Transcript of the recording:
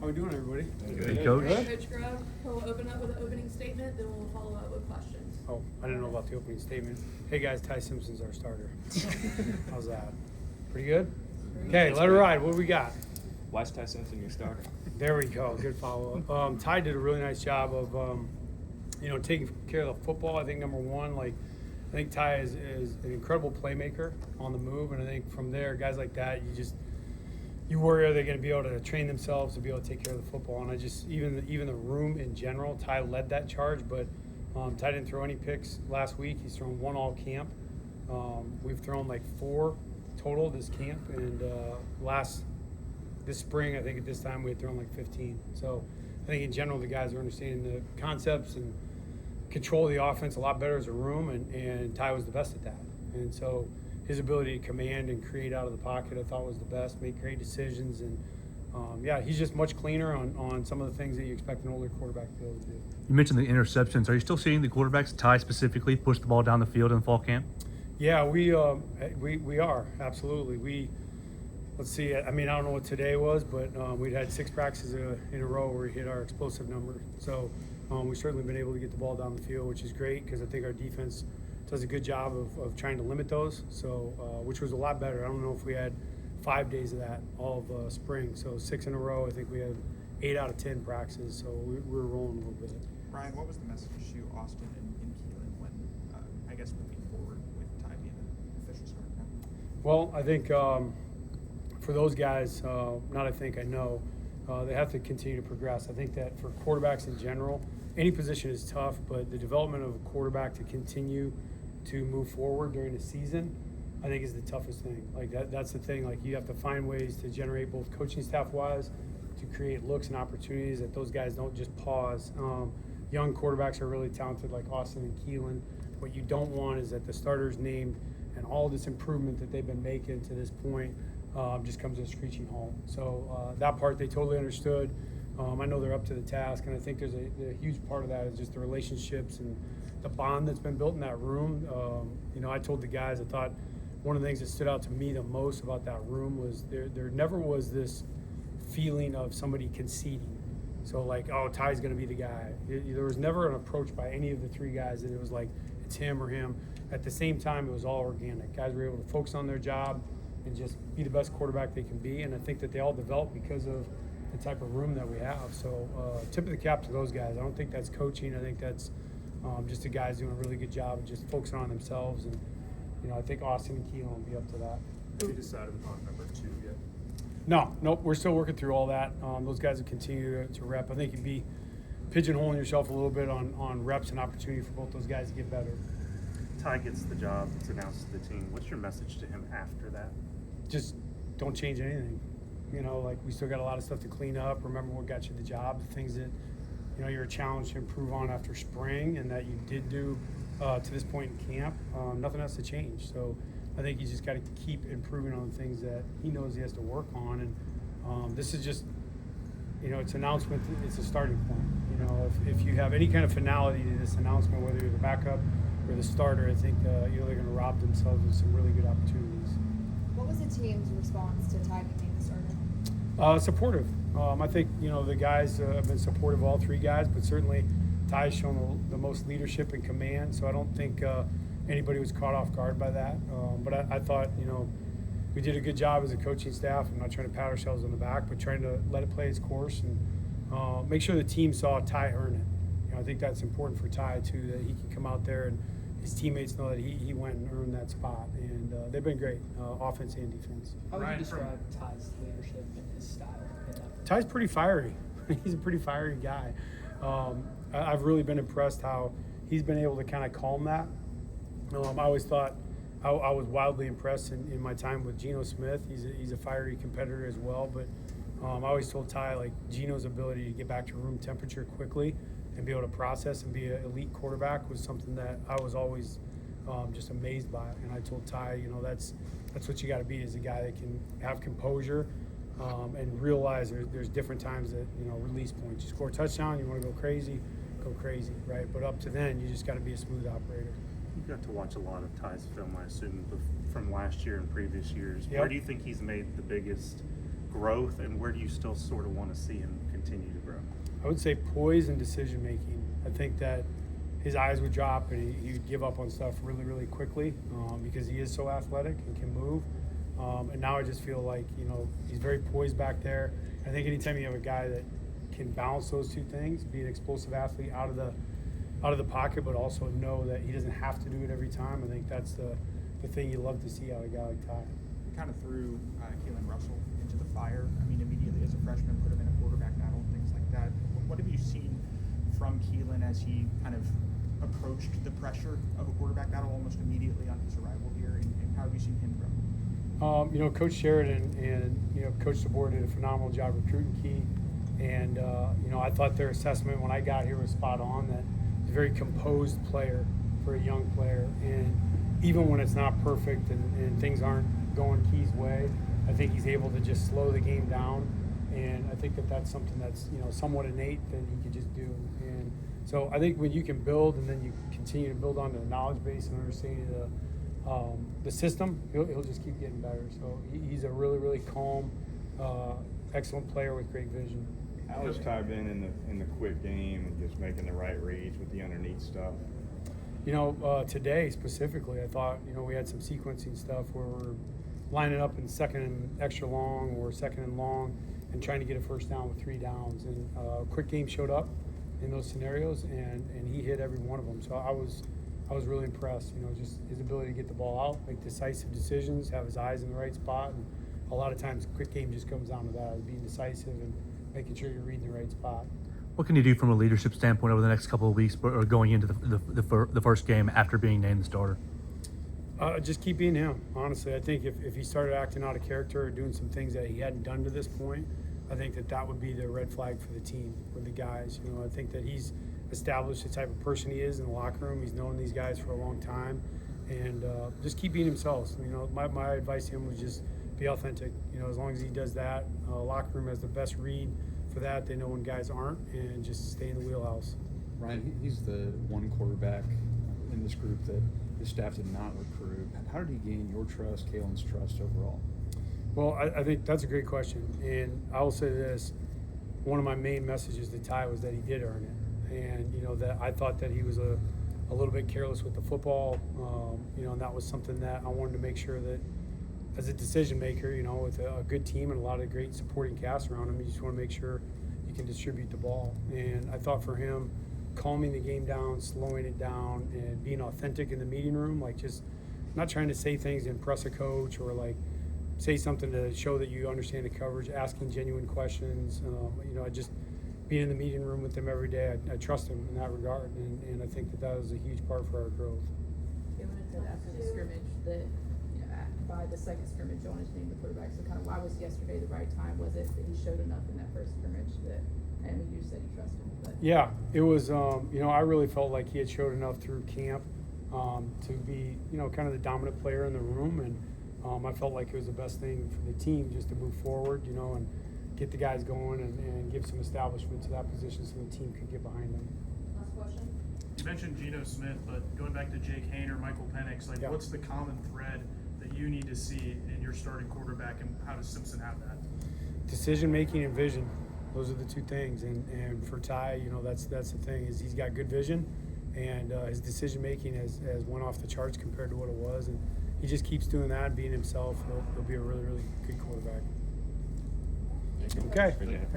How we doing, everybody? Good, Coach. Coach Grubb, he'll open up with an opening statement, then we'll follow up with questions. Oh, I didn't know about the opening statement. Hey guys, Ty Simpson's our starter. How's that? Pretty good? Okay, let her ride. What do we got? Why is Ty Simpson your starter? There we go. Good follow-up. Ty did a really nice job of, taking care of the football. I think number one, I think Ty is an incredible playmaker on the move, and I think from there, guys like that, you worry, are they going to be able to train themselves to be able to take care of the football? And I just even the room in general, Ty led that charge, but Ty didn't throw any picks last week. He's thrown one all camp. We've thrown 4 total this camp, and this spring, I think at this time we had thrown 15. So I think in general the guys are understanding the concepts and control the offense a lot better as a room, and Ty was the best at that. And so his ability to command and create out of the pocket I thought was the best, make great decisions, and he's just much cleaner on some of the things that you expect an older quarterback to be able to do. You mentioned the interceptions. Are you still seeing the quarterbacks, Ty specifically, push the ball down the field in fall camp? Yeah, we are, absolutely. Let's see, I mean, I don't know what today was, but we'd had 6 practices in a row where we hit our explosive number. So we've certainly been able to get the ball down the field, which is great because I think our defense does a good job of trying to limit those, so which was a lot better. I don't know if we had 5 days of that all of spring, so 6 in a row. I think we had 8 out of 10 practices, so we were rolling a little bit. Ryan, what was the message to Austin and Keelan when, I guess, moving forward with Ty being an official starter now? Well, I think for those guys, I know, they have to continue to progress. I think that for quarterbacks in general, any position is tough, but the development of a quarterback to continue to move forward during the season, I think is the toughest thing. That's the thing. You have to find ways to generate both coaching staff-wise, to create looks and opportunities that those guys don't just pause. Young quarterbacks are really talented like Austin and Keelan. What you don't want is that the starters named and all this improvement that they've been making to this point just comes to a screeching halt. So that part they totally understood. I know they're up to the task, and I think there's a huge part of that is just the relationships and the bond that's been built in that room. I told the guys, I thought one of the things that stood out to me the most about that room was there never was this feeling of somebody conceding. So Ty's going to be the guy. There was never an approach by any of the 3 guys that it was it's him or him. At the same time, it was all organic. Guys were able to focus on their job and just be the best quarterback they can be, and I think that they all developed because of the type of room that we have. So tip of the cap to those guys. I don't think that's coaching. I think that's just the guys doing a really good job of just focusing on themselves, and I think Austin and Keelan will be up to that. Have you decided upon number 2 yet? Nope. We're still working through all that. Those guys will continue to rep. I think you'd be pigeonholing yourself a little bit on reps and opportunity for both those guys to get better. Ty gets the job, it's announced to the team. What's your message to him after that? Just don't change anything. We still got a lot of stuff to clean up. Remember what got you the job, the things that you're a challenge to improve on after spring, and that you did do to this point in camp. Nothing else to change. So I think you just got to keep improving on the things that he knows he has to work on. And this is just, it's announcement. It's a starting point. If you have any kind of finality to this announcement, whether you're the backup or the starter, I think they're going to rob themselves of some really good opportunities. What was the team's response to Ty being the starter? Supportive. I think the guys have been supportive of all 3 guys, but certainly Ty's shown the most leadership and command. So I don't think anybody was caught off guard by that. But I thought we did a good job as a coaching staff. I'm not trying to pat ourselves on the back, but trying to let it play its course and make sure the team saw Ty earn it. I think that's important for Ty too, that he can come out there and his teammates know that he went and earned that spot, and they've been great, offense and defense. How would you describe Ty's leadership and his style? Ty's pretty fiery. He's a pretty fiery guy. I've really been impressed how he's been able to kind of calm that. I always thought I was wildly impressed in my time with Geno Smith. He's a fiery competitor as well, but I always told Ty Geno's ability to get back to room temperature quickly and be able to process and be an elite quarterback was something that I was always just amazed by. And I told Ty, that's what you got to be, is a guy that can have composure and realize there's different times that release points. You score a touchdown, you want to go crazy, right? But up to then, you just got to be a smooth operator. You got to watch a lot of Ty's film, I assume, from last year and previous years. Yep. Where do you think he's made the biggest growth, and where do you still sort of want to see him continue to grow? I would say poise and decision making. I think that his eyes would drop and he would give up on stuff really, really quickly because he is so athletic and can move. And now I just feel like, he's very poised back there. I think anytime you have a guy that can balance those two things, be an explosive athlete out of the pocket, but also know that he doesn't have to do it every time, I think that's the thing you love to see out of a guy like Ty. We kind of threw Keelan Russell into the fire. I mean, immediately as a freshman, put him in a quarterback battle and things like that. What have you seen from Keelan as he kind of approached the pressure of a quarterback battle almost immediately on his arrival here, and how have you seen him grow? Coach Sheridan and Coach DeBoer did a phenomenal job recruiting Key, and I thought their assessment when I got here was spot on. That he's a very composed player for a young player, and even when it's not perfect and things aren't going Key's way, I think he's able to just slow the game down, and I think that that's something that's somewhat innate that he could just do. And so I think when you can build and then you continue to build on the knowledge base and understanding the system, he'll just keep getting better. So he's a really, really calm, excellent player with great vision. How has Ty been in the quick game and just making the right reads with the underneath stuff? Today specifically, I thought we had some sequencing stuff where we're lining up in second and extra long or second and long and trying to get a first down with 3 downs. And quick game showed up in those scenarios, and he hit every one of them. So I was really impressed. Just his ability to get the ball out, make decisive decisions, have his eyes in the right spot. And a lot of times, quick game just comes down to that: being decisive and making sure you're reading the right spot. What can you do from a leadership standpoint over the next couple of weeks or going into the first game after being named the starter? Just keep being him, honestly. I think if he started acting out of character or doing some things that he hadn't done to this point, I think that would be the red flag for the team, for the guys. I think that he's established the type of person he is in the locker room. He's known these guys for a long time, and just keep being himself. My advice to him was just be authentic. As long as he does that, locker room has the best read for that. They know when guys aren't, and just stay in the wheelhouse. Ryan, he's the one quarterback in this group that his staff did not recruit. How did he gain your trust, Kalen's trust overall? Well, I think that's a great question, and I will say this: one of my main messages to Ty was that he did earn it, and that I thought that he was a little bit careless with the football, and that was something that I wanted to make sure that as a decision maker, with a good team and a lot of great supporting cast around him, you just want to make sure you can distribute the ball. And I thought for him, calming the game down, slowing it down, and being authentic in the meeting room, like just not trying to say things to impress a coach or like say something to show that you understand the coverage, asking genuine questions. I just being in the meeting room with them every day, I trust him in that regard, and I think that was a huge part for our growth. Kevin had said after the scrimmage that by the second scrimmage, John is named the quarterback. So kind of why was yesterday the right time? Was it that he showed enough in that first scrimmage that, and you said you trust him? But yeah, it was. I really felt like he had showed enough through camp to be, kind of the dominant player in the room, and I felt like it was the best thing for the team just to move forward, and get the guys going and give some establishment to that position so the team could get behind them. Last question. You mentioned Geno Smith, but going back to Jake Hain or Michael Penix, what's the common thread that you need to see in your starting quarterback, and how does Simpson have that? Decision making and vision. Those are the two things. And for Ty, that's the thing, is he's got good vision, and his decision making has went off the charts compared to what it was. And he just keeps doing that and being himself. He'll be a really, really good quarterback. Okay. Thanks.